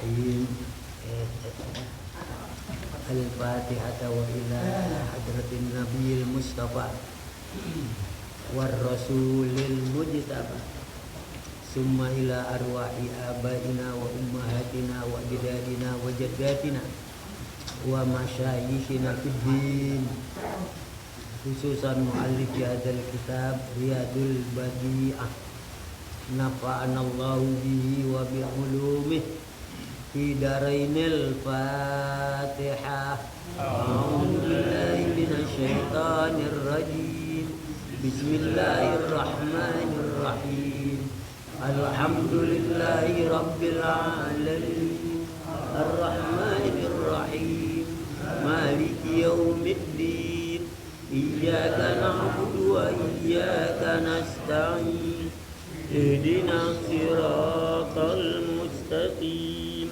Bismillahirrahmanirrahim. Al-Fatihah wa ila hadratin Nabiyil Mustafa war Rasulil Mujtaba. Summa ila arwahi abaina wa ummahatina wa ajdadina wa jaddatina wa masyayikhina fid din. Khususan muallif hadzal kitab Riyadul Badi'ah. Nafa'anallahu bihi wa bi ulumihi fi darainil Fatihah. A'udzu billahi minasy syaithanir rajim. Bismillahirrahmanirrahim. Alhamdulillahi rabbil alamin. Ar-rahmanir rahim. Maliki yaumiddin. Iyyaka na'budu wa iyyaka nasta'in. Ihdinas siratal mustaqim.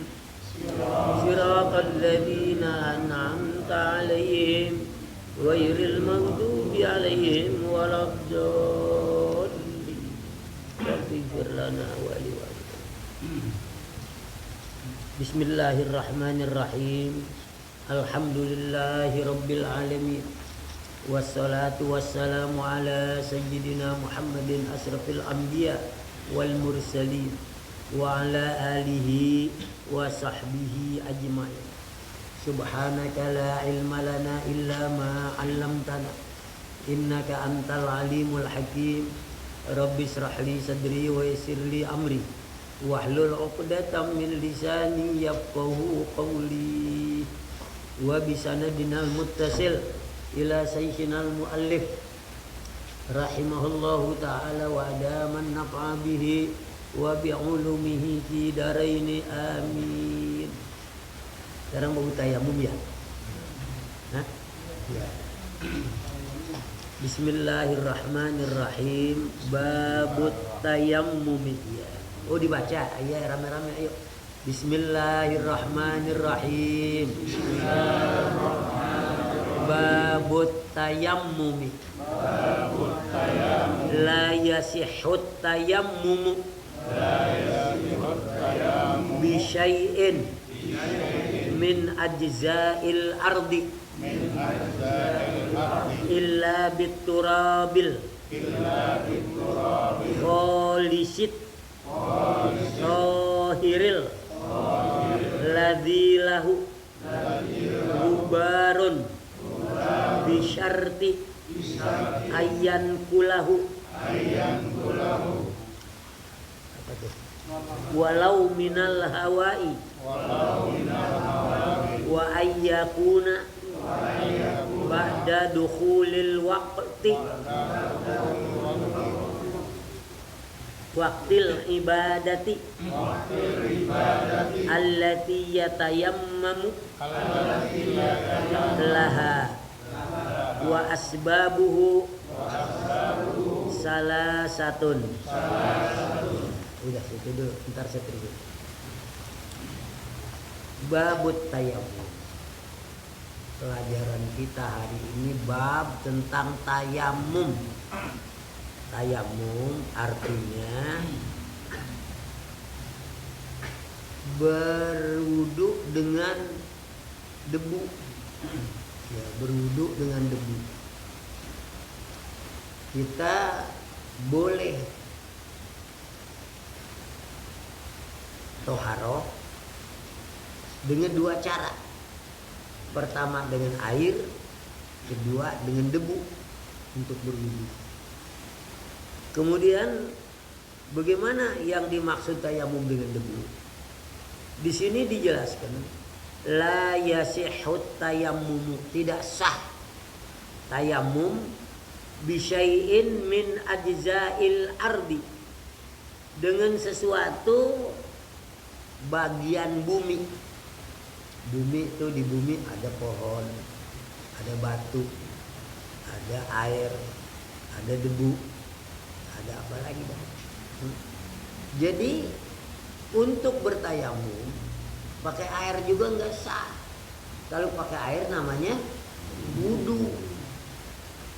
Siratal ladzina an'amta 'alaihim ghairil maghdubi 'alaihim waladdallin. Waghfir lana wa liwalidayna. Bismillahirrahmanirrahim. Alhamdulillahi rabbil alamin. Wassalatu wassalamu ala sayyidina Muhammadin asrafil anbiya wal mursalin wa ala alihi wa sahbihi ajma'in. Subhanaka la ilma lana illa ma 'allamtana innaka antal alimul hakim. Rabbi shrah li sadri wa yassir li amri wahlul 'uqdatam min lisani yafqahu qawli. Wa bi sanadinal muttasil ila sayyidinal muallif rahimahullahu ta'ala wa adaman naf'a bihi wa bi ulumihi fi daraini amin. Sekarang mau tayamum ya? Hah? Ya. Bismillahirrahmanirrahim. Babut tayammum. Ya. Oh dibaca, ayo rame-rame ayo. Bismillahirrahmanirrahim. Babut tayammum. La yasihhut tayammum. Bi syai'in min ajza'il ardi illa biturabil khalisit tahiril ladzi lahu gubarun bisyarti ayyan kulahu walau minal hawai wa ayyakuna ba'da dukhulil waqtil ibadati allati yatayammamu laha wa asbabuhu salasatun. Udah situ dulu, ntar saya terus. Babut tayammum. Pelajaran kita hari ini bab tentang tayammum. Tayammum artinya berwudu dengan debu. Ya, berwudu dengan debu. Kita boleh toharoh dengan dua cara. Pertama dengan air, kedua dengan debu untuk berwudu. Kemudian bagaimana yang dimaksud tayammum dengan debu? Di sini dijelaskan la yasihhut tayammum, tidak sah tayammum bisyai'in min ajza'il ardi, dengan sesuatu bagian bumi. Bumi itu, di bumi ada pohon, ada batu, ada air, ada debu, ada apa lagi dah. Jadi untuk bertayamum pakai air juga nggak sah. Kalau pakai air namanya wudu.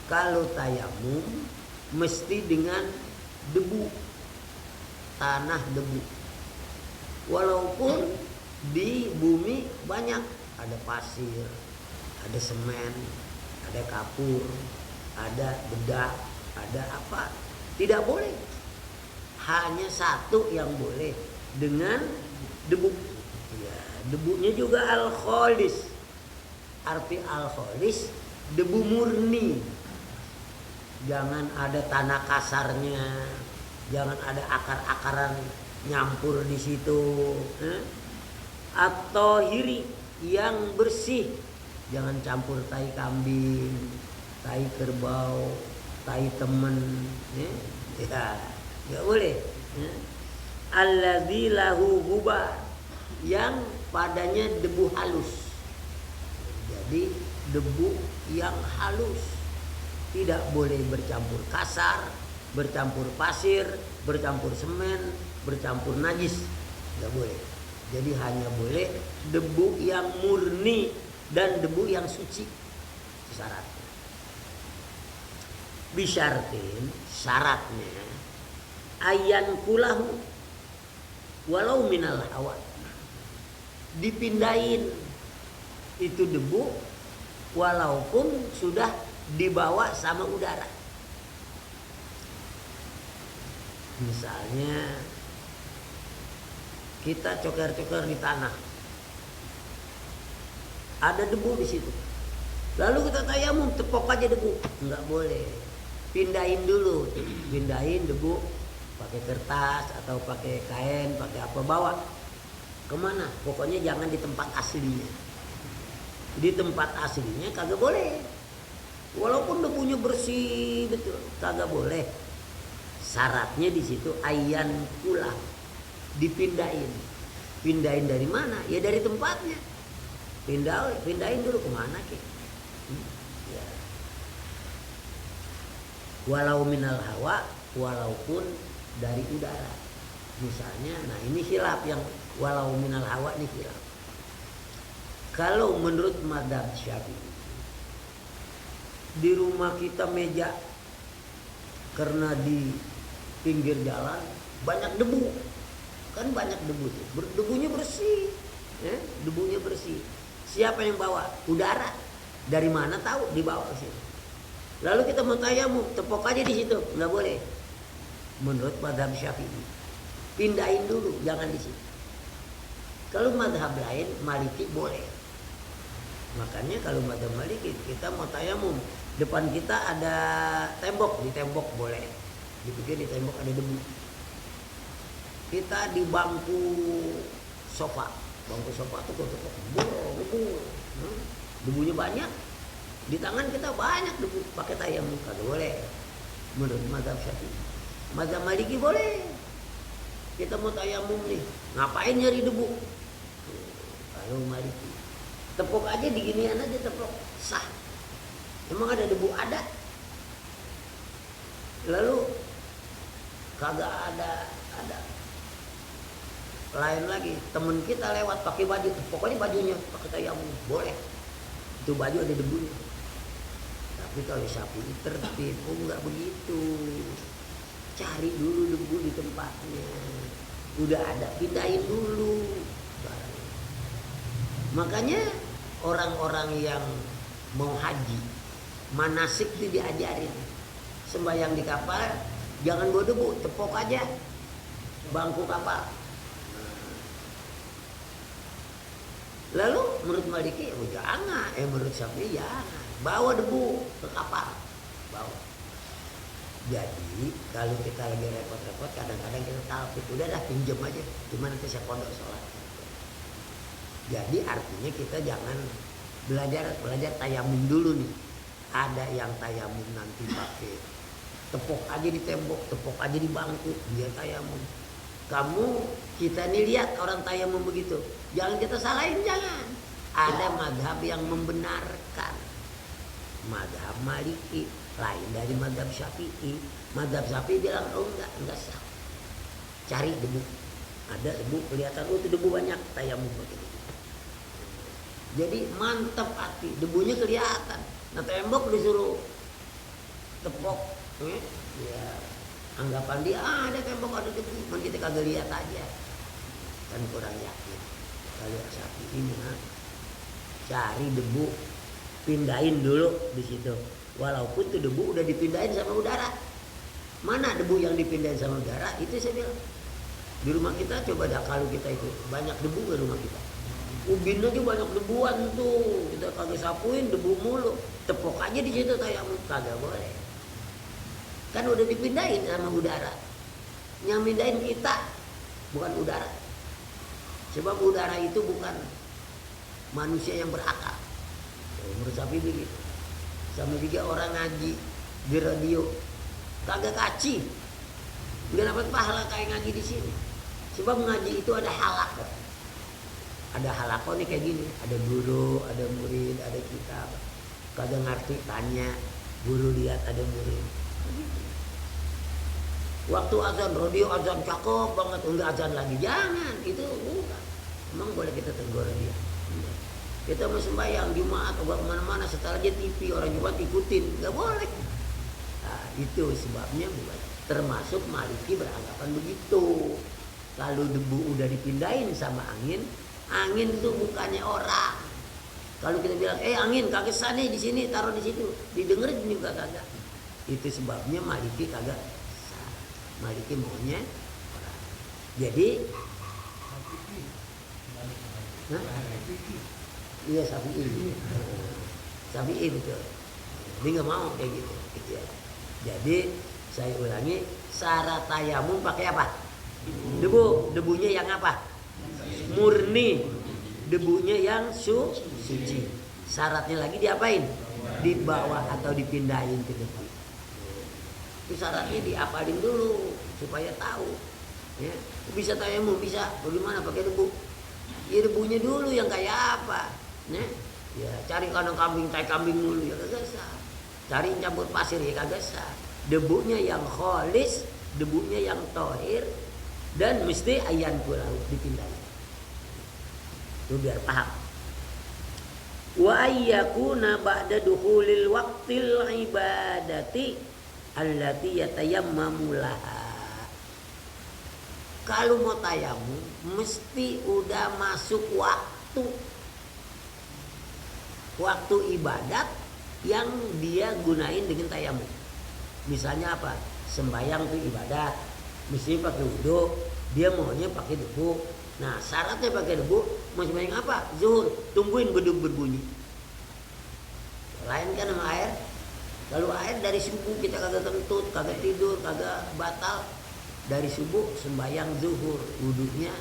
Kalau tayamum mesti dengan debu, tanah debu. Walaupun Di bumi banyak, ada pasir, ada semen, ada kapur, ada bedak, ada apa. Tidak boleh. Hanya satu yang boleh, dengan debu. Ya, debunya juga al-kholis. Arti al-kholis debu murni. Jangan ada tanah kasarnya, jangan ada akar-akaran nyampur di situ. Atau hiri yang bersih, jangan campur tai kambing, tai kerbau, tai temen, ya nggak boleh. Alladzi lahu gubar, yang padanya debu halus. Jadi debu yang halus. Tidak boleh bercampur kasar, bercampur pasir, bercampur semen, bercampur najis. Tidak boleh. Jadi hanya boleh debu yang murni dan debu yang suci. Itu syaratnya. Bisyartin, syaratnya ayan kulahu walau minal hawa. Dipindahin itu debu walaupun sudah dibawa sama udara. Misalnya kita coker-coker di tanah, ada debu di situ, lalu kita tayamum, tepok aja debu, nggak boleh. Pindahin dulu, pindahin debu pakai kertas atau pakai kain, pakai apa, bawa kemana? Pokoknya jangan di tempat aslinya. Di tempat aslinya kagak boleh. Walaupun debunya bersih betul, kagak boleh. Syaratnya di situ ayan pula, dipindahin. Pindahin dari mana? Ya dari tempatnya. Pindahin dulu kemana ke? Ya. Walau minal hawa, walaupun dari udara. Misalnya, nah ini khilaf yang walau minal hawa ini khilaf. Kalau menurut madzhab Syafi'i, di rumah kita meja karena di pinggir jalan banyak debu, kan banyak debu tuh, debunya bersih, debunya bersih. Siapa yang bawa? Udara. Dari mana tahu dibawa ke sini? Lalu kita mau tayamum, tepok aja di situ, nggak boleh. Menurut madzhab Syafi'i, pindahin dulu, jangan di situ. Kalau madzhab lain Maliki boleh. Makanya kalau madzhab Maliki kita mau tayamum, depan kita ada tembok, di tembok boleh. Dipikir di tembok ada debu. Kita di bangku sofa tuh debu, debunya banyak. Di tangan kita banyak debu, pakai tayamum kagak boleh. Menurut madzhab Syafi'i. Madzhab Maliki boleh. Kita mau tayamum nih, ngapain nyari debu? Kalau Maliki, tepok aja diginian aja, tepok sah. Emang ada debu? Ada. Lalu kagak ada. Lain lagi, temen kita lewat pakai baju, pokoknya bajunya pakai tayamum boleh. Itu baju ada debunya. Tapi kalau Syafi'i tertib, enggak begitu. Cari dulu debu di tempatnya. Udah ada, pindahin dulu. Makanya orang-orang yang mau haji, manasik itu diajarin. Sembahyang di kapal, jangan bawa debu, tepok aja bangku kapal. Lalu menurut Maliki, jangan. Menurut Syafi'i jangan. Bawa debu ke kapal, bawa. Jadi kalau kita lagi repot-repot, kadang-kadang kita talfik, udah dah pinjam aja, cuma nanti saya pondok sholat. Jadi artinya kita jangan belajar tayamum dulu nih. Ada yang tayamum nanti pakai tepok aja di tembok, tepok aja di bangku, dia tayamum. Kita nih lihat orang tayamum begitu, jangan kita salahin, jangan. Ada madhab yang membenarkan, madhab Maliki lain dari madhab Syafi'i. Madhab Syafi'i bilang enggak sah. Cari debu, ada debu kelihatan, itu debu banyak, tayamum begitu. Jadi mantap hati, debunya kelihatan. Nah tembok disuruh tepok, ya anggapan dia ada tembok ada debu, kita kagak lihat aja, kan kurang yakin. Kalau Syafi'inya cari debu, pindahin dulu di situ. Walaupun tuh debu udah dipindahin sama udara. Mana debu yang dipindahin sama udara? Itu saya bilang. Di rumah kita coba dah kalau kita itu banyak debu di rumah kita. Ubin aja banyak debuan tuh. Kita kagak sapuin debu mulu. Tepok aja di situ tayamum, kagak boleh. Kan udah dipindahin sama udara. Yang pindahin kita bukan udara. Sebab udara itu bukan manusia yang berakal. Menurut Syafi'i begitu. Sama juga orang ngaji di radio kagak kaci, nggak dapat pahala kayak ngaji di sini. Sebab ngaji itu ada halaqah. Ada halaqah nih kayak gini, ada guru, ada murid, ada kitab. Kagak ngerti tanya, guru lihat ada murid. Begitu. Waktu azan radio azan cakep banget, enggak azan lagi jangan, itu bukan. Emang boleh kita tegur dia? Kita mau sembahyang Jumat atau kemana-mana setelah dia TV orang Jumat ikutin, nggak boleh. Nah, itu sebabnya buat termasuk Maliki beranggapan begitu. Kalau debu udah dipindahin sama angin, angin itu bukannya orang. Kalau kita bilang, angin kagak sana di sini, taruh di situ, didengerin juga kagak. Itu sebabnya Maliki kagak. Maliki maunya orang. Jadi, iya Syafi'i. Syafi'i betul. Dia nggak mau kayak gitu. Ya. Jadi saya ulangi, syarat tayamum pakai apa? Debu. Debunya yang apa? Murni. Debunya yang suci. Syaratnya lagi diapain? Dibawa atau dipindahin ke depan. Itu syaratnya diapalin dulu supaya tahu. Ya. Bisa tayamum bisa. Bagaimana pakai debu? Ya debunya dulu yang kayak apa? Ya cari kandang kambing, tai kambing dulu ya kagak sah. Cari campur pasir ya kagak sah. Debunya yang kholis, debunya yang tohir, dan mesti ayan pulau dipindahin. Itu biar paham. Wa ayyakuna ba'da dukhulil waqtil ibadati allati yatayammamu laha. Kalau mau tayamum mesti udah masuk waktu ibadat yang dia gunain dengan tayamum. Misalnya apa? Sembayang itu ibadat, mesti pakai wudu, dia maunya pakai debu. Nah syaratnya pakai debu, mau sembahyang apa? Zuhur, tungguin beduk berbunyi. Lain kan sama air. Kalau air dari subuh kita kagak kentut, kagak tidur, kagak batal. Dari subuh sembahyang zuhur, wudunya.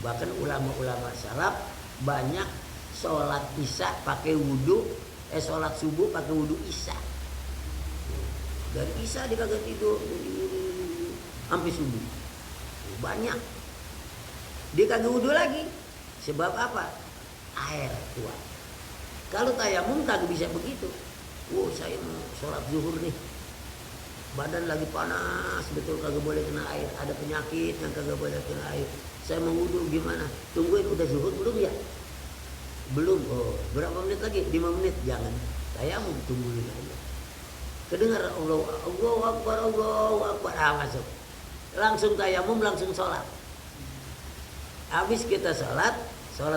Bahkan ulama-ulama salaf banyak sholat isya pakai wudu, sholat subuh pakai wudu isya. Dari isya dia kagak tidur, sampai subuh. Banyak. Dia kagak wudu lagi. Sebab apa? Air kuat. Kalau tayamum kagak bisa begitu. Saya mau sholat zuhur nih. Badan lagi panas, betul kagak boleh kena air. Ada penyakit yang kagak boleh kena air. Saya mau wudu gimana? Tungguin udah zuhur belum ya? Belum. Oh, berapa menit lagi? 5 menit. Jangan. Tayamum tungguin aja. Kedengar Allahu Akbar, Allahu Akbar. Masuk. Langsung tayamum, langsung sholat. Habis kita sholat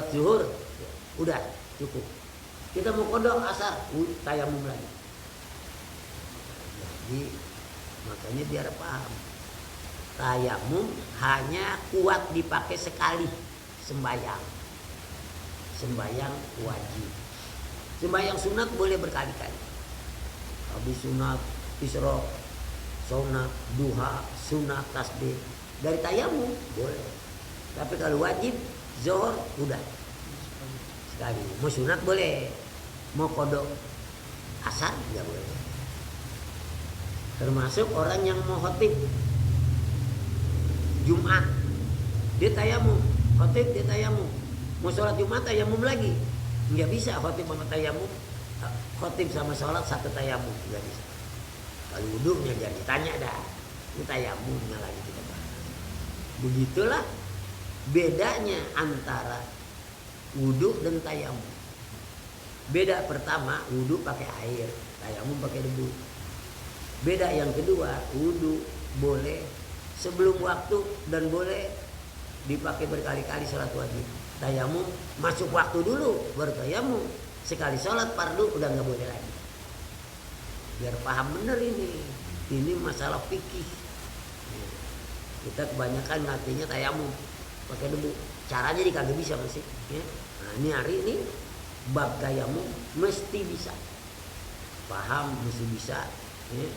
zuhur, udah cukup. Kita mau kodok asar, tayamum lagi. Jadi makanya biar paham, tayamum hanya kuat dipakai sekali sembahyang wajib. Sembahyang sunat boleh berkali-kali. Habis sunat isyraq, sunat duha, sunat tasbih, dari tayamum boleh. Tapi kalau wajib zuhur udah sekali. Mau sunat boleh, mau kodok asar nggak boleh. Termasuk orang yang mau khotib Jumat, dia tayamum, khotib dia tayamum. Mau sholat Jumat tayamum lagi, nggak bisa khotib sama tayamum, khotib sama sholat satu tayamum, nggak bisa. Kalau wudunya jangan ditanya dah, ini tayamumnya lagi kita bahas. Begitulah bedanya antara wudu dan tayamum. Beda pertama, wudu pakai air, tayamum pakai debu. Beda yang kedua, wudu boleh sebelum waktu dan boleh dipakai berkali-kali sholat wajib. Tayamum masuk waktu dulu baru tayamum. Sekali sholat fardu udah nggak boleh lagi. Biar paham bener ini masalah fikih. Kita kebanyakan ngertinya tayamum pakai debu. Caranya kagak bisa masih. Ya. Nah ini hari ini bab tayamum mesti bisa. Paham mesti bisa. Ya.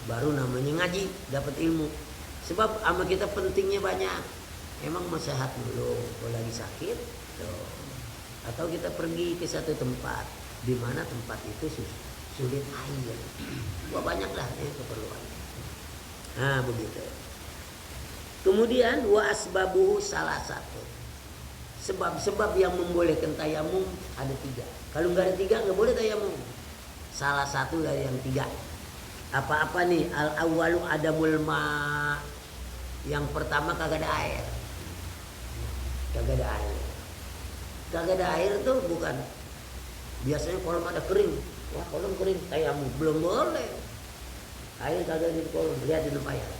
Baru namanya ngaji dapat ilmu. Sebab sama kita pentingnya banyak. Emang mau sehat dulu kalau lagi sakit. Tuh. Atau kita pergi ke satu tempat di mana tempat itu sulit air. Wah banyaklah ya keperluan. Nah begitu. Kemudian wa asbabuhu salah satu. Sebab-sebab yang membolehkan tayamum ada 3. Kalau nggak ada 3 nggak boleh tayamum. Salah satu dari yang 3. Apa-apa nih? Al-awwalu adamul ma. Yang pertama kagak ada air. Kagak ada air. Kagak ada air tuh bukan. Biasanya kolam ada kering. Wah kolam kering tayamum belum boleh. Air kagak di kolam, lihat di tempayan.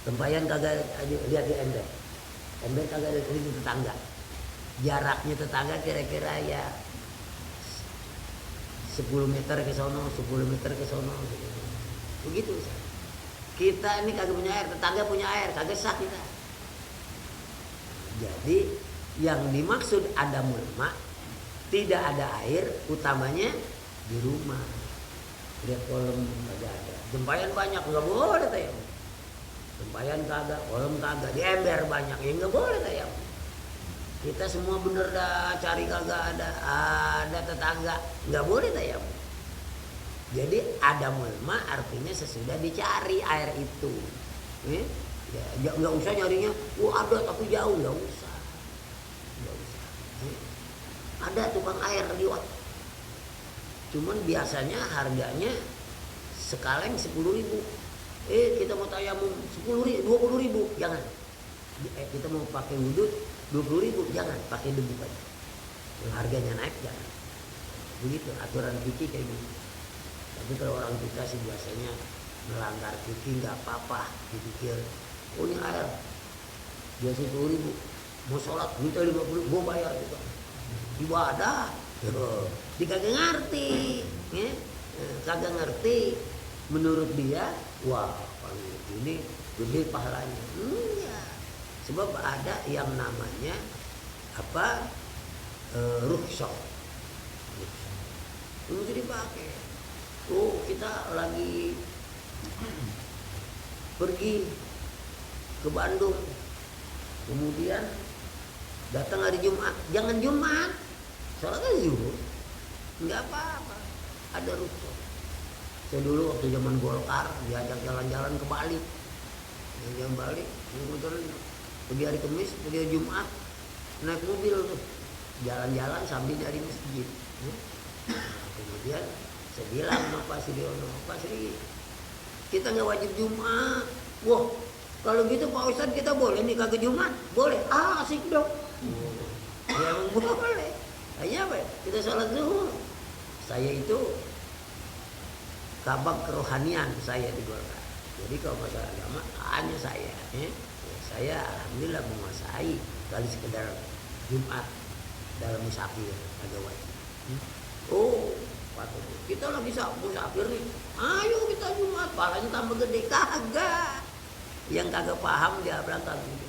Tempayan kagak lihat di ember. Ember kagak ada kering di tetangga. Jaraknya tetangga kira-kira ya 10 meter ke sono, 10 meter ke sono. Begitu. Kita ini kagak punya air, tetangga punya air, kagak sah kita. Jadi yang dimaksud adamul ma tidak ada air utamanya di rumah. Lihat kolam kagak ada. Tempayan banyak nggak boleh tayamum. Tempayan kagak, kolam kagak, di ember banyak ya nggak boleh tayamum. Kita semua bener dah cari kagak ada tetangga nggak boleh tayamum. Jadi adamul ma artinya sesudah dicari air itu. Ya, nggak usah nyarinya, ada tapi jauh nggak usah. Ada tukang air di Wat. Cuman biasanya harganya sekaleng 10.000. Kita mau tayamum 10.000, 20.000, jangan. Kita mau pakai wudhu 20.000, jangan pakai debu aja. Yang harganya naik jangan. Begitu aturan fikih kayak gitu. Tapi kalau orang kita sih biasanya melanggar fikih nggak apa-apa, dipikir, oh ini air biasa 10.000, mau sholat minta 50.000, gua bayar juga. Ibadah, dia kagak ngerti, ya? Kagak ngerti. Menurut dia, wah ini gede pahalanya. Ya. Sebab ada yang namanya apa rukhsah. Ini jadi pakai. Oh kita lagi pergi ke Bandung, kemudian datang hari Jumat, jangan Jumat, sholatnya zuhur, nggak apa-apa, ada rukhsah. Saya dulu waktu zaman Golkar diajak jalan-jalan ke Bali, jalan Bali, pergi hari Kamis, pergi hari Jumat, naik mobil tuh, jalan-jalan sambil nyari masjid. Kemudian saya bilang sama Pak Siriono, Pak Sri, kita nggak wajib Jumat. Wah, kalau gitu Pak Ustadz kita boleh nih kagak Jumat? Boleh, asik dong. Ya emang boleh. Hanya apa ya? Kita sholat zuhur. Saya itu kabak kerohanian saya di Golkar. Jadi kalau masalah agama hanya saya. Saya alhamdulillah menguasai kali sekedar Jumat dalam musafir agak wajib. Oh, kita lagi musafir nih. Ayo kita Jumat, pahalanya tambah gede. Kagak. Yang kagak paham dia berangkat gitu.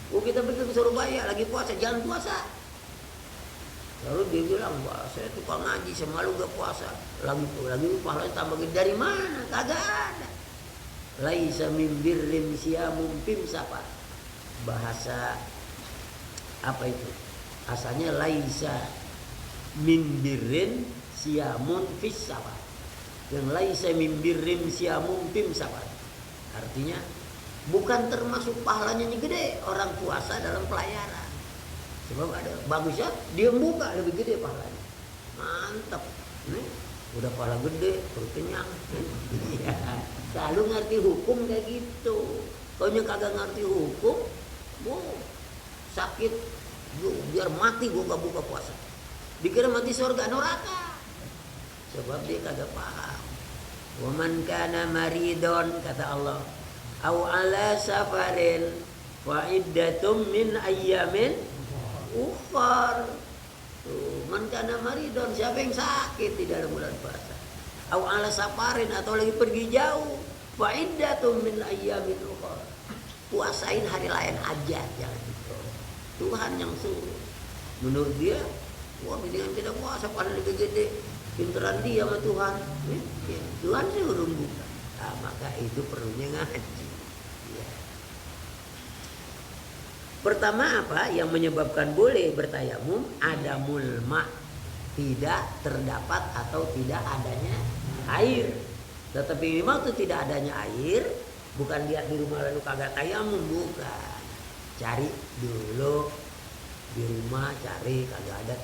Oh kita pergi ke Surabaya lagi puasa, jangan puasa. Lalu dia bilang, wah saya tukang ngaji, semalu gak puasa. Lagi pahalanya tambah gede. Dari mana? Kagak ada. Laisa min birrin siyamun fim safar. Bahasa apa itu? Asalnya laisa min birrin siyamun fis safar. Yang laisa min birrin siyamun fim safar. Artinya bukan termasuk pahalanya yang gede orang puasa dalam pelayaran. Sebab ada bagusnya dia buka lebih gede pahalanya. Mantap. Nih, udah pahala gede, perut kenyang. Iya. Selalu ngerti hukum kayak gitu. Kalau kagak ngerti hukum, sakit, biar mati gua gak buka puasa. Dikira mati surga neraka. Sebab dia kagak paham. Wa man kana maridon kata Allah, au ala safarin Wa iddatum min ayyamin ukhar. Tuh, man kana maridon, siapa yang sakit di dalam bulan puasa. Au ala safarin, atau lagi pergi jauh. Wa iddatum min ayyamin ukhar. Puasain hari lain aja, jangan itu. Tuhan yang suruh. Menurut dia, wah mendingan kita puasa paling lebih gede. Pinteran dia sama Tuhan. Ya, Tuhan suruh buka. Nah, maka itu perlunya ngaji. Ya. Pertama apa yang menyebabkan boleh bertayamum? Adamul ma, tidak terdapat atau tidak adanya air. Tetapi memang itu tidak adanya air, bukan lihat di rumah lalu kagak tayamum, bukan. Cari dulu di rumah, cari kagak ada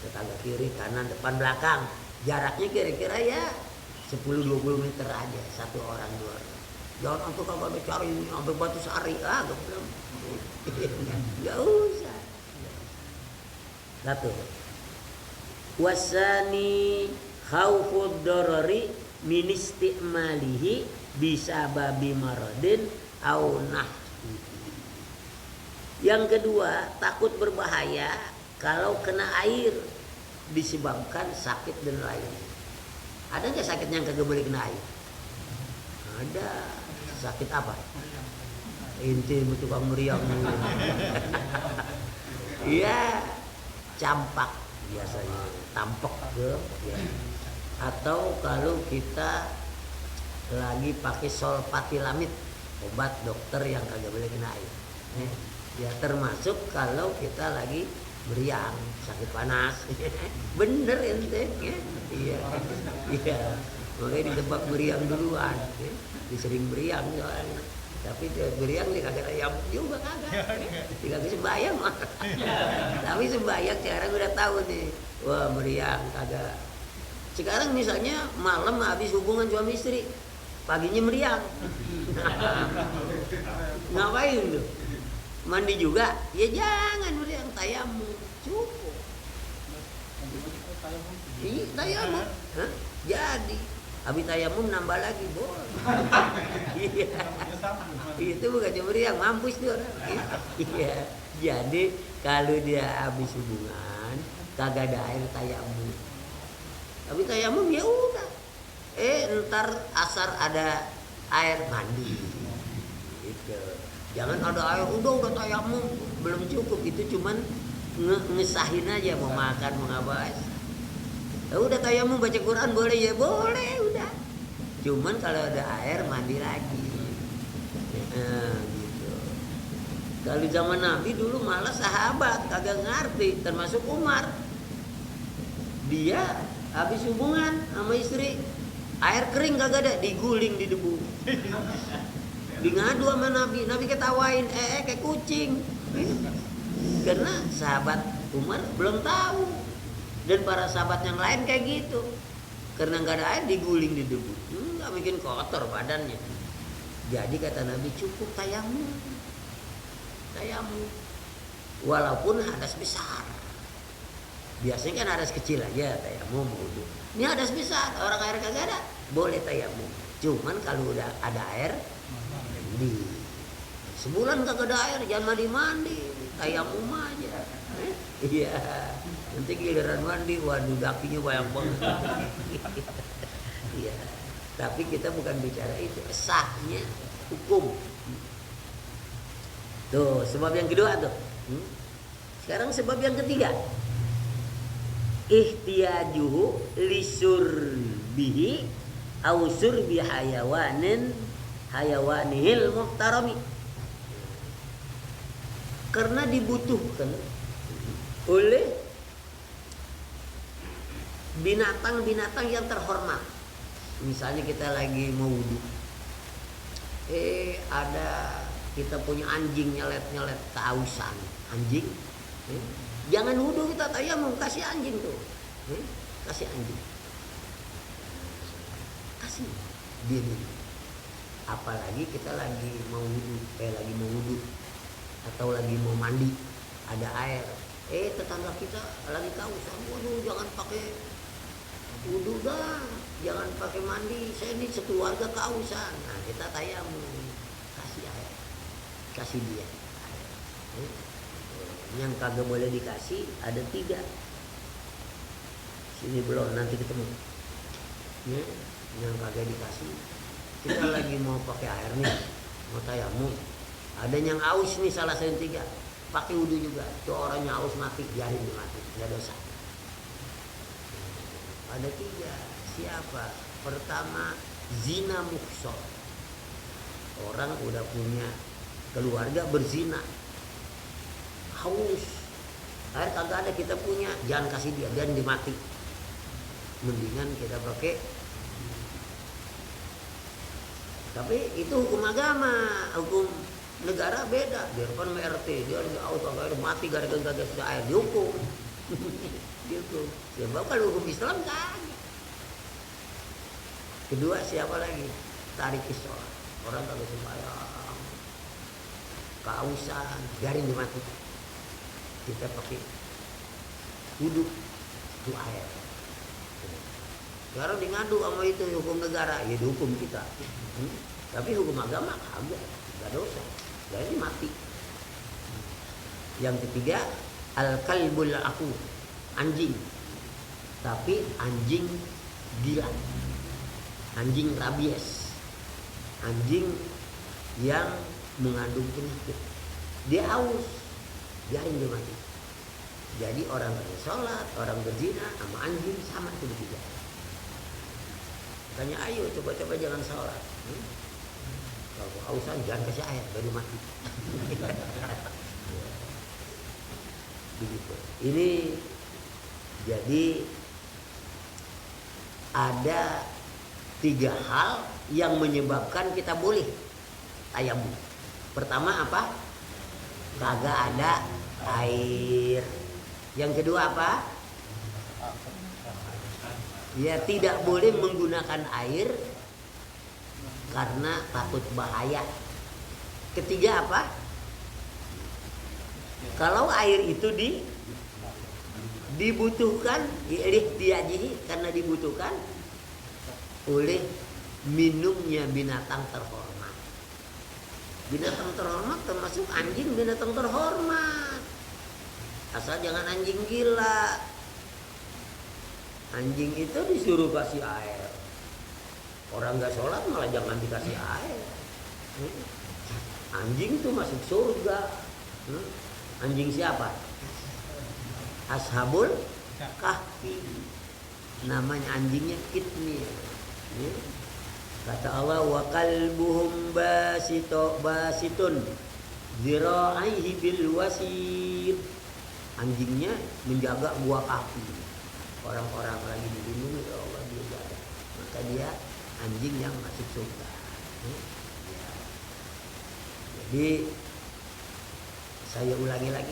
tetangga kiri, kanan, depan, belakang. Jaraknya kira-kira ya 10-20 meter aja, satu orang dua orang. Jangan untuk kagak ada cari sampai Batu Sari, gak belum. Gak usah. Satu. Wasani khaufud darari min istimalihi bisa babi maradin au nahwi. Yang kedua, takut berbahaya kalau kena air disebabkan sakit dan lain. Ada nggak sakit yang kagak boleh kena air? Ada. Sakit apa? Inti tukang meriang. Iya, campak biasanya, tampek ya. Atau kalau kita lagi pakai solpatilamid, obat dokter yang kagak boleh kena air. Ya termasuk kalau kita lagi meriang, sakit panas. Bener ente ya. Iya. Iya. Makanya ditebak meriang duluan, ya. Disering meriang soalnya. Tapi meriang dia kagak ayam juga kagak. Dia kagak sembayang mah. Tapi sembayang sekarang udah tahu nih. Wah, meriang kagak. Sekarang misalnya malam habis hubungan suami istri, paginya meriang. Ngapain tuh? Mandi juga? Ya jangan meriang, tayamum cukup. Iya tayamum. Hah? Jadi habis tayamum nambah lagi boleh. Iya. Itu bukan cuma meriang, mampus tuh orang. Iya. Jadi kalau dia habis hubungan kagak ada air tayamum. Habis tayamum ya udah. Ntar asar ada air mandi. Gitu. Jangan ada air udah tayamum belum cukup, itu cuman ngesahin aja mau makan mau ngapain. Udah tayamum baca Quran boleh ya boleh udah. Cuman kalau ada air mandi lagi. Gitu. Kalau zaman Nabi dulu malah sahabat kagak ngerti, termasuk Umar. Dia habis hubungan sama istri, air kering kagak ada, diguling di debu. Di ngadu sama Nabi, Nabi ketawain, kayak kucing. Karena sahabat Umar belum tahu. Dan para sahabat yang lain kayak gitu. Karena nggak ada air diguling di debu. Nggak bikin kotor badannya. Jadi kata Nabi cukup tayamum. Tayamum. Walaupun hadas besar. Biasanya kan hadas kecil aja tayamum wudu. Ini hadas besar, orang air kagak ada, boleh tayamum. Cuman kalau udah ada air mandi. Sebulan kagak ada air, jangan mandi, tayamum aja. Iya. Nanti giliran mandi, waduh dakinya banyak banget. Iya. Tapi kita bukan bicara itu, sahnya hukum. Tuh, sebab yang kedua tuh. Sekarang sebab yang ketiga. Ihtiyajuhu lisurbihi au surbi hayawanihil muhtarami. Karena dibutuhkan oleh binatang-binatang yang terhormat. Misalnya kita lagi mau wudu, ada kita punya anjing nyelet kehausan, anjing, jangan wudu kita tayamum, kasih anjing tuh, kasih anjing, kasih dia. Apalagi kita lagi mau wudu, atau lagi mau mandi, ada air, tetangga kita lagi kehausan, waduh jangan pakai wudu dah, jangan pakai mandi, saya ini sekeluarga kehausan. Nah kita tayamum, kasih air. kasih dia. Yang kagak boleh dikasih ada 3. Sini belum, nanti ketemu. Yang kagak dikasih, kita lagi mau pakai air nih, mau tayamum, ada yang aus nih salah satu 3, pakai wudu juga. Tuh orangnya aus mati, biarin dia mati, nggak dosa. Ada 3. Siapa? Pertama, zina muhsan. Orang udah punya keluarga berzina, haus, air kagak ada, kita punya, jangan kasih dia, dan dia mati. Mendingan kita pakai. Tapi itu hukum agama, hukum negara beda. Biarpun MRT dia haus kagak ada, mati gara-gara sudah air, dihukum. Dihukum. Sebab kalau hukum Islam kan. Kedua, siapa lagi? Tarik sholat. Orang kagak sembahyang, kausan, biarin dia mati. Kita pakai wudu, itu air. Sekarang ngadu sama itu hukum negara, ya dihukum kita. Tapi hukum agama kagak, nggak dosa, jadi mati. Yang ketiga, al-kalbul aku, anjing. Tapi anjing gila, anjing rabies, anjing yang mengandung penyakit. Dia haus, biarin dia mati. Jadi orang sholat, orang berzina sama anjing sama itu bertiga. Tanya, ayo coba-coba jangan sholat. Kalau hausan jangan kasih air, baru mati. Begitu. Ini jadi ada 3 hal yang menyebabkan kita boleh tayamum. Pertama apa? Kagak ada air. Yang kedua apa? Ya tidak boleh menggunakan air karena takut bahaya. Ketiga apa? Kalau air itu dibutuhkan, diajihi karena dibutuhkan oleh minumnya binatang terhormat. Binatang terhormat termasuk anjing, binatang terhormat. Asal jangan anjing gila. Anjing itu disuruh kasih air. Orang gak sholat malah jangan dikasih air. Anjing itu masuk surga. Anjing siapa? Ashabul Kahfi. Namanya anjingnya Kitmir. Kata Allah, wa qalbuhum basitun dzira'ihi bil wasid. Anjingnya menjaga buah kaki. Orang-orang lagi dilindungi oleh Allah, dia jaga. Maka dia anjing yang masuk surga. Jadi saya ulangi lagi.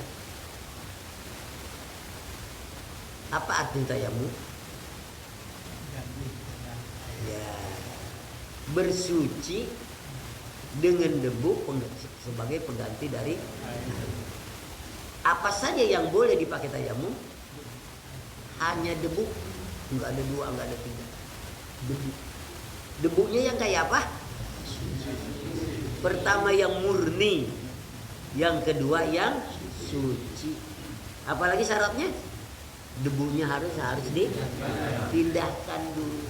Apa arti tayamum? Ya, bersuci dengan debu sebagai pengganti dari air. Apa saja yang boleh dipakai tayamum? Hanya debu, nggak ada 2, nggak ada 3. Debu. Debunya yang kayak apa? Pertama yang murni, yang kedua yang suci. Apalagi syaratnya? Debunya harus dipindahkan dulu.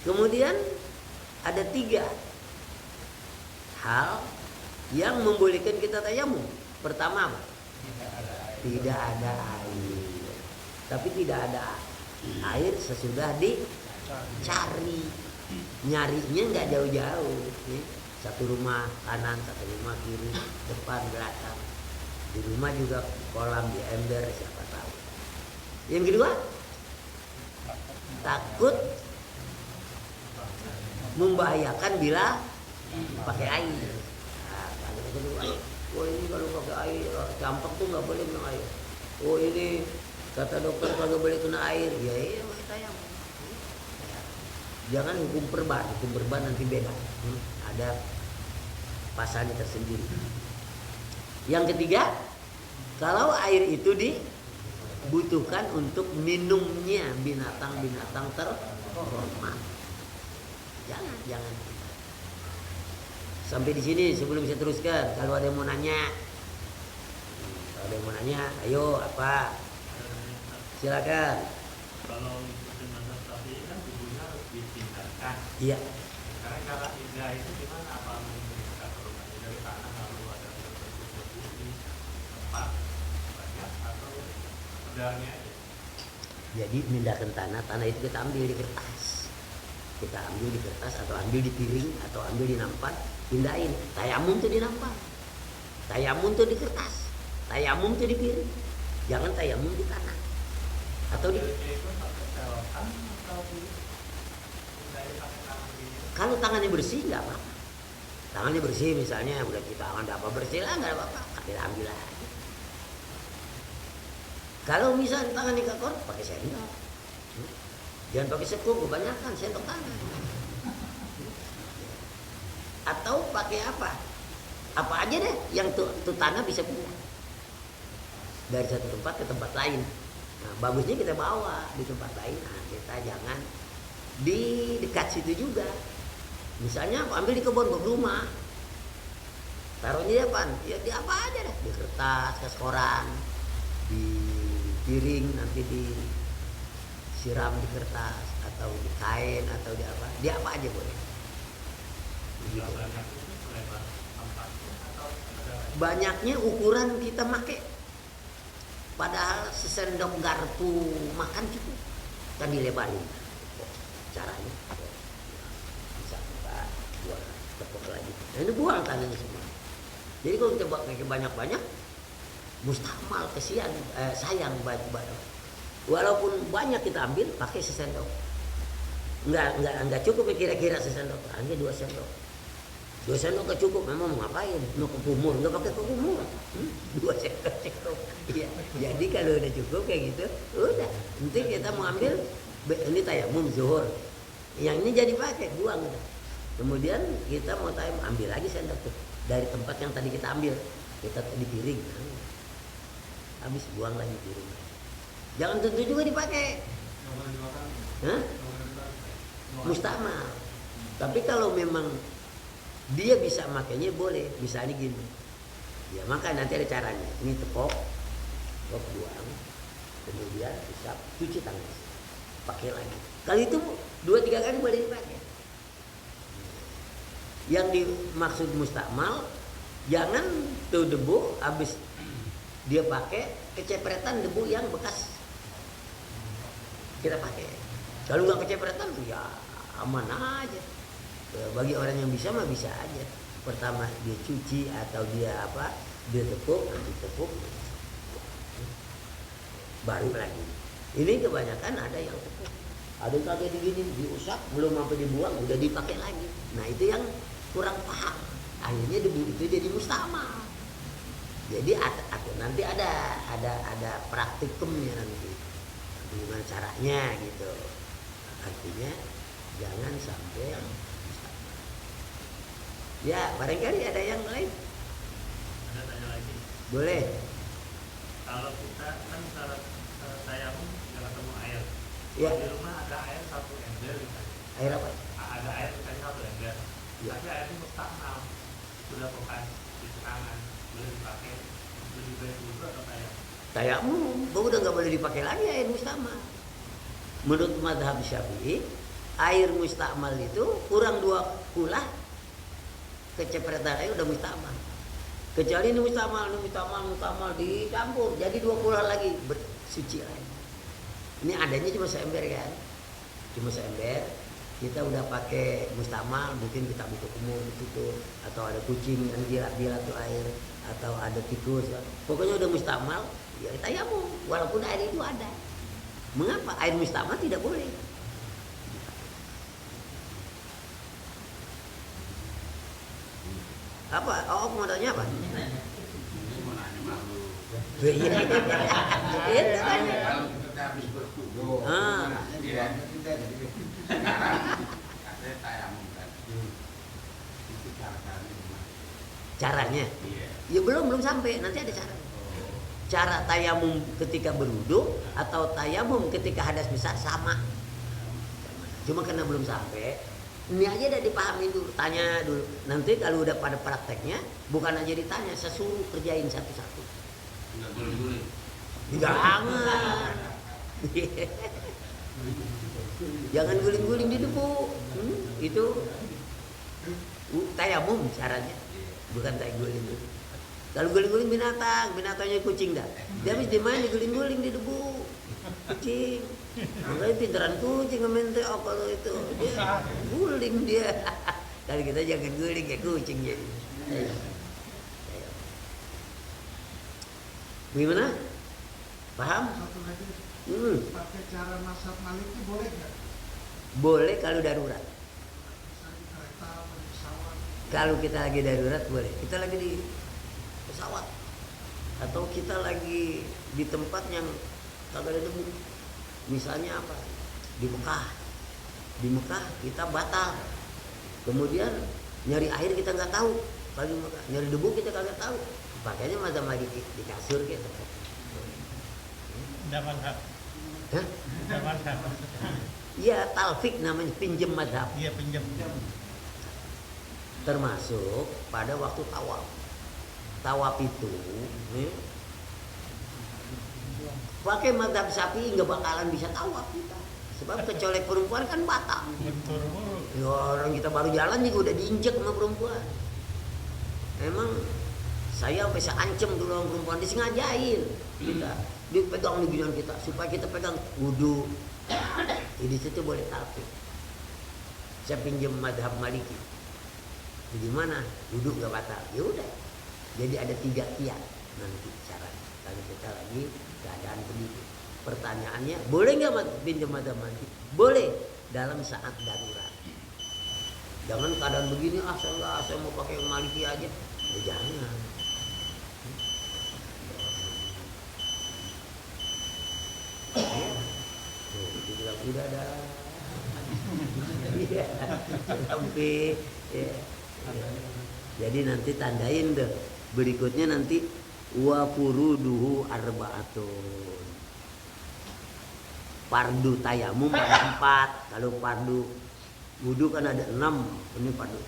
Kemudian ada 3 hal yang membolehkan kita tayamum. Pertama apa? Tidak ada air. Tapi tidak ada air sesudah dicari. Nyarinya nggak jauh-jauh. Satu rumah kanan, satu rumah kiri, depan, belakang. Di rumah juga kolam, di ember, siapa tahu. Yang kedua, takut membahayakan bila pakai air. Nah, yang kedua, oh ini kalau pakai air, campak tuh nggak boleh minum air. Oh ini kata dokter kagak boleh kena air. Ya iya, kita yang jangan hukum perban nanti beda. Ada pasalnya tersendiri. Yang ketiga, kalau air itu dibutuhkan untuk minumnya binatang-binatang terhormat. Jangan. Sampai di sini sebelum saya teruskan. Kalau ada yang mau nanya, ayo apa? Silakan. Kalau ikutin mazhab Syafi'i kan tubuhnya harus dipindahkan. Iya. Sekarang cara pindah itu gimana? Apa kita turunannya dari tanah lalu ada berbentuk di tempat banyak atau sedarnya aja? Jadi pindahkan tanah itu kita ambil di kertas. Kita ambil di kertas atau ambil di piring atau ambil di nampan, pindahin. Tayamum tuh di nampan. Tayamum tuh di kertas. Tayamum tuh di piring. Jangan tayamum di tanah. Atau di kalau tangannya bersih nggak apa-apa. Tangannya bersih misalnya udah kita tangan apa bersih lah nggak apa-apa. Ambil lagi. Kalau misalnya tangannya kotor pakai sendok. Jangan pakai sekuk, kebanyakan sendok tangan. Atau pakai apa? Apa aja deh yang tuh tanah bisa pindah dari satu tempat ke tempat lain. Nah, bagusnya kita bawa di tempat lain. Nah, kita jangan di dekat situ juga. Misalnya ambil di kebun rumah, taruhnya di apa? Ya di apa aja deh, di kertas, koran, di piring nanti disiram di kertas atau di kain atau di apa aja boleh. Gitu. Banyaknya ukuran kita pakai. Padahal sesendok garpu makan cukup. Kan dilebarin. Caranya. Bisa kita buang tepuk lagi. Nah, ini buang tangannya semua. Jadi kalau kita pakai banyak-banyak, mustahmal kesian, sayang banyak. Walaupun banyak kita ambil, pakai sesendok. Enggak cukup kira-kira sesendok. Hanya 2 sendok. 2 sendok gak cukup, memang mau ngapain? Mau ke kumur, nggak pakai ke kumur. 2 sendok cukup. Iya. Jadi kalau udah cukup kayak gitu, udah. Nanti kita mau ambil, ini tayamum zuhur. Yang ini jadi pakai, buang udah. Kemudian kita mau tayamum, ambil lagi sendok tuh dari tempat yang tadi kita ambil. Kita di piring. Habis buang lagi piring. Jangan tentu juga dipakai. Hah? Mustahmal. Tapi kalau memang dia bisa makanya boleh, misalnya gini. Ya maka nanti ada caranya. Ini tepok buang, kemudian usap, cuci tangan, pakai lagi. Kali itu 2-3 kali boleh dipakai. Yang dimaksud mustakmal, jangan tuh debu habis dia pakai kecepretan debu yang bekas kita pakai. Kalau nggak kecepretan, ya aman aja. Bagi orang yang bisa mah bisa aja. Pertama dia cuci atau dia dia tepuk, nanti tepuk, baru lagi. Ini kebanyakan ada yang tepuk, ada yang pakai digini, diusap, belum sampai dibuang, udah dipakai lagi. Nah itu yang kurang paham. Akhirnya debu itu jadi mustahmal. Jadi nanti ada praktikumnya nanti. Gimana caranya gitu. Artinya jangan sampai. Ya, barangkali ada yang lain. Ada tanya lagi. Boleh. Kalau kita kan syarat tayamum jangan ketemu air. Ya. Di rumah ada air 1 ember misalnya. Air apa? Ada air misalnya 1 ember. Ya. Tapi air itu mustahmal. Sudah bekas di tangan, boleh dipakai lebih baik wudhu atau tayamum? Tayamum, udah nggak boleh dipakai lagi air mustahmal. Menurut mazhab Syafi'i, air mustahmal itu kurang 2 kulah kecepretan air udah mustahmal. Kecuali ini mustahmal dicampur jadi 2 kulah lagi bersuci lagi. Ini adanya cuma seember kan, cuma seember. Kita udah pakai mustahmal, mungkin kita butuh kumur di situ, atau ada kucing yang jilat-jilat tuh air, atau ada tikus. Pokoknya udah mustahmal, ya tayamum walaupun air itu ada. Mengapa air mustahmal tidak boleh? Apa? Oh, mau tanya apa? Itu kan. Caranya? Ya belum sampai. Nanti ada cara. Cara tayamum ketika berwudu atau tayamum ketika hadas besar sama. Cuma karena belum sampai, Ini aja udah dipahami dulu, tanya dulu. Nanti kalau udah pada prakteknya, bukan aja ditanya, saya suruh kerjain satu-satu. Enggak guling-guling. Jangan. Jangan guling-guling di debu. Itu tayamum caranya. Bukan guling. Kalau guling-guling binatangnya kucing dah. Dia habis dimain diguling-guling di debu. Kucing. Makanya pinteran kucing ngemente kalau itu dia guling dia. Kalau kita jangan guling kayak kucing jadi. Ayo. Gimana? Paham? Satu lagi, pakai cara mazhab Maliki boleh nggak? Boleh kalau darurat. Misalnya di kereta atau di pesawat. Kalau kita lagi darurat boleh. Kita lagi di pesawat atau kita lagi di tempat yang kagak ada debu. Misalnya apa? Di Mekah. Di Mekah kita batal. Kemudian nyari air kita nggak tahu. Kalau di Mekah nyari debu kita kagak tahu. Pakainya mazhab Maliki di kasur gitu. Zaman hak. Hah? Zaman hak. Iya, talfik namanya, pinjem mazhab. Iya pinjam. Termasuk pada waktu tawaf. Tawaf itu pakai mazhab Syafi'i nggak bakalan bisa tawaf kita. Sebab kecolek perempuan kan batal. Bentur mulu. Ya, orang kita baru jalan juga udah diinjek sama perempuan. Emang saya sampai saya ancam dulu orang perempuan, disengajain kita. Dipegang di ginian kita supaya kita pegang wudu. Di situ boleh talfik. Saya pinjam mazhab Maliki. Gimana? Wudu nggak batal. Ya udah. Jadi ada 3 kiat nanti caranya. Kalau kita lagi keadaan begitu. Pertanyaannya, boleh nggak pinjam mazhab Maliki? Boleh dalam saat darurat. Jangan keadaan begini, saya mau pakai Maliki aja. Ya jangan. Ya. Dibilang udah ada. Iya. Sampai ya. Jadi nanti tandain deh. Berikutnya nanti wa furuduhu arba'atun. Fardu tayamum ada 4. Kalau fardu wudu kan ada 6. Ini fardu.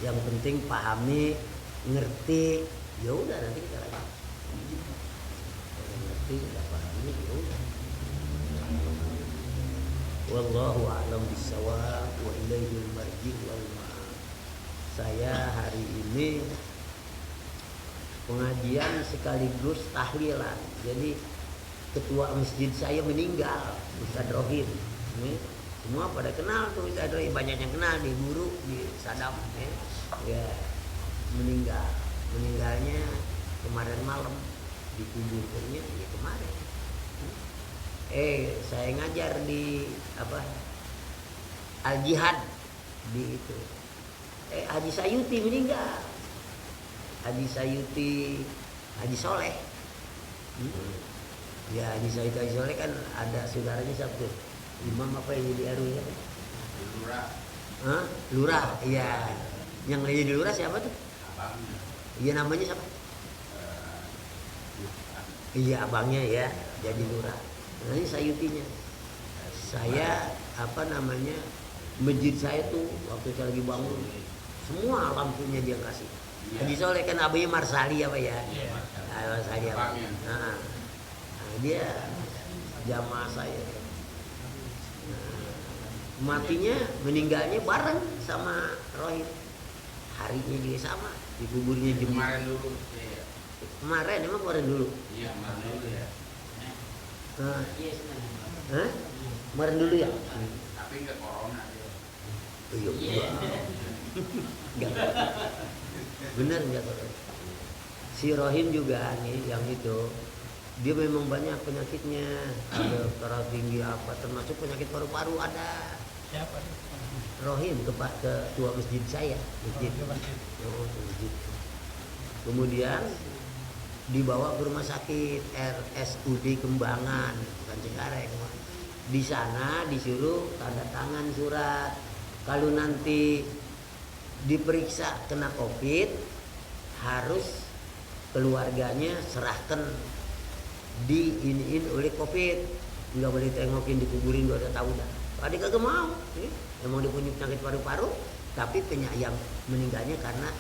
Yang penting pahami, ngerti. Ya udah nanti kita lagi. Kalau ngerti, enggak pahami ya udah. Wallahu a'lam bissawab wa ilaihil marji' wal ma'ab. Saya hari ini pengajian sekaligus tahlilan. Jadi ketua masjid saya meninggal, Ustaz Rohim. Semua pada kenal tuh Ustaz Rohim, banyak yang kenal di guru di Sadam. Ya meninggal. Meninggalnya kemarin malam, dikuburnya ya kemarin. Saya ngajar di apa? Al Jihad di itu. Haji Sayuti meninggal. Haji Sayuti, Haji Soleh. Ya Haji Sayuti, Haji Soleh kan ada saudaranya satu. Imam apa yang jadi RW ya? Lurah. Hah? Lurah, iya. Yang lagi di lurah siapa tuh? Abangnya. Iya namanya siapa? Iya abangnya ya, jadi lurah. Nah ini Sayutinya. Saya apa namanya? Masjid saya tuh waktu saya lagi bangun, semua lampunya dia kasih. Haji Soleh kan abangnya Marsali apa ya? Iya. Marsali apa? Nah, dia jamaah saya. Matinya meninggalnya bareng sama Rohim, harinya juga sama, dikuburnya Kemarin dulu. Iya. Kemarin emang kemarin dulu. Iya, kemarin dulu ya. Hah? Kemarin dulu ya? Tapi enggak corona dia. Oh, iya. Enggak. Bener enggak corona? Si Rohim juga nih yang itu, dia memang banyak penyakitnya, ada darah tinggi apa, termasuk penyakit paru-paru ada. Siapa? Rohim ketua masjid saya, masjid. Masjid. Kemudian dibawa ke rumah sakit RSUD Kembangan, bukan Cengkareng. Di sana disuruh tanda tangan surat. Kalau nanti diperiksa kena COVID, harus keluarganya serahkan diiniin oleh COVID. Nggak boleh tengokin, dikuburin 2 tahun dah. Ada kagak mau. Emang dia punya penyakit paru-paru, tapi yang meninggalnya karena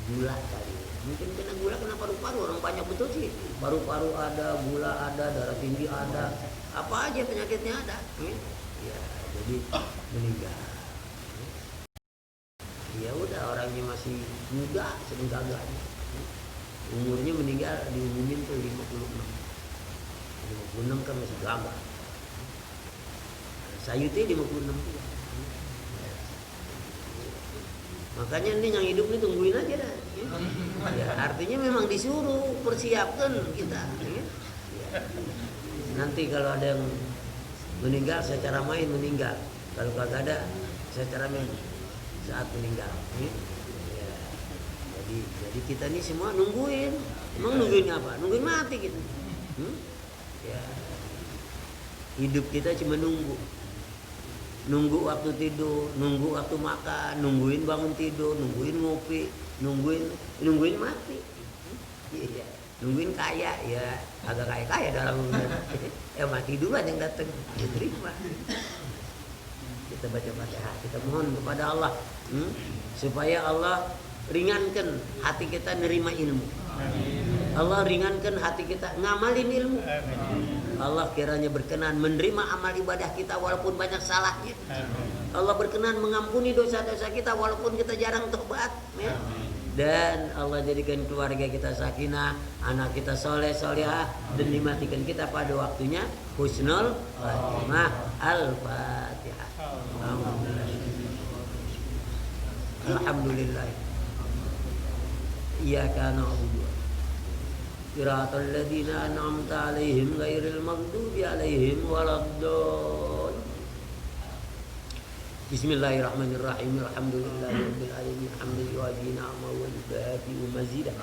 gula kali. Mungkin kena gula, kena paru-paru. Orang banyak betul sih. Paru-paru ada, gula ada, darah tinggi ada, apa aja penyakitnya ada. Ya, jadi meninggal. Ya udah, orangnya masih muda, sedang gagahnya. Umurnya meninggal diumumin tuh 56 kan masih gagah. Sayutnya 56 juga. Makanya ini yang hidup ini tungguin aja dah. Ya, artinya memang disuruh persiapkan kita. Ya. Nanti kalau ada yang meninggal secara main meninggal, kalau kagak ada secara main saat meninggal. Ya. Jadi kita ini semua nungguin. Emang nungguin apa? Nungguin mati gitu. Ya. Hidup kita cuma nunggu. Nunggu waktu tidur, nunggu waktu makan, nungguin bangun tidur, nungguin ngopi, nungguin mati. Iya. Nungguin kaya, ya agak kaya dalam ya mati dulu aja yang datang. Ya terima. Kita baca Fatihah, kita mohon kepada Allah supaya Allah ringankan hati kita nerima ilmu. Allah ringankan hati kita ngamalin ilmu. Allah kiranya berkenan menerima amal ibadah kita walaupun banyak salahnya. Allah berkenan mengampuni dosa-dosa kita walaupun kita jarang tobat. Ya. Dan Allah jadikan keluarga kita sakinah, anak kita soleh solehah, dan dimatikan kita pada waktunya husnul khatimah. Al-Fatihah. Alhamdulillah. Iyyaka na'budu siratal ladzina an'amta 'alaihim ghairil maghdubi 'alaihim waladdallin. Bismillahirrahmanirrahim. Alhamdulillahirabbil alamin. Hamdan yu'addi ni'amahu wa yukafi mazidah.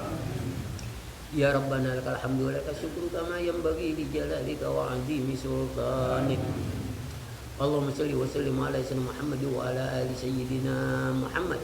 Ya Rabbana lakal hamdu wa lakal syukru kama yanbaghi li jalalika wa 'azimi sultanik. Allahumma salli wa sallim ala sayyidina Muhammad wa ala ali sayyidina Muhammad.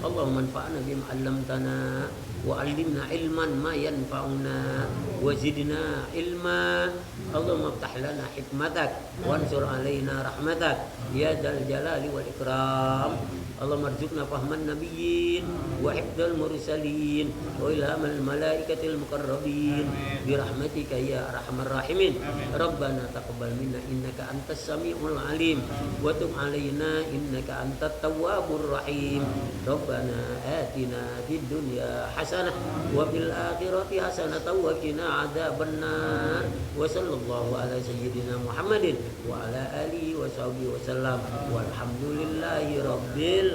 Allahumma anfa'na bima 'allamtana wa 'allimna ilman ma yanfa'una wa zidna ilma. Allahumma iftah lana hikmatak wa ansur alaina rahmatak ya dzal jalali wal ikram. Allahumma arzuqna fahman nabiyyin wa hifdzal mursalin wa ilhamal malaikatil muqarrabin bi rahmatika ya arhamar rahimin. Rabbana taqabbal minna innaka antas samiul alim wa tub alaina innaka antat tawwabur rahim. Rabbana atina fid dunya hasanah wa fil akhirati hasanah wa qina adzabannar. Wa sallallahu ala sayyidina Muhammadin wa ala alihi wa sahbihi wa sallam walhamdulillahi rabbil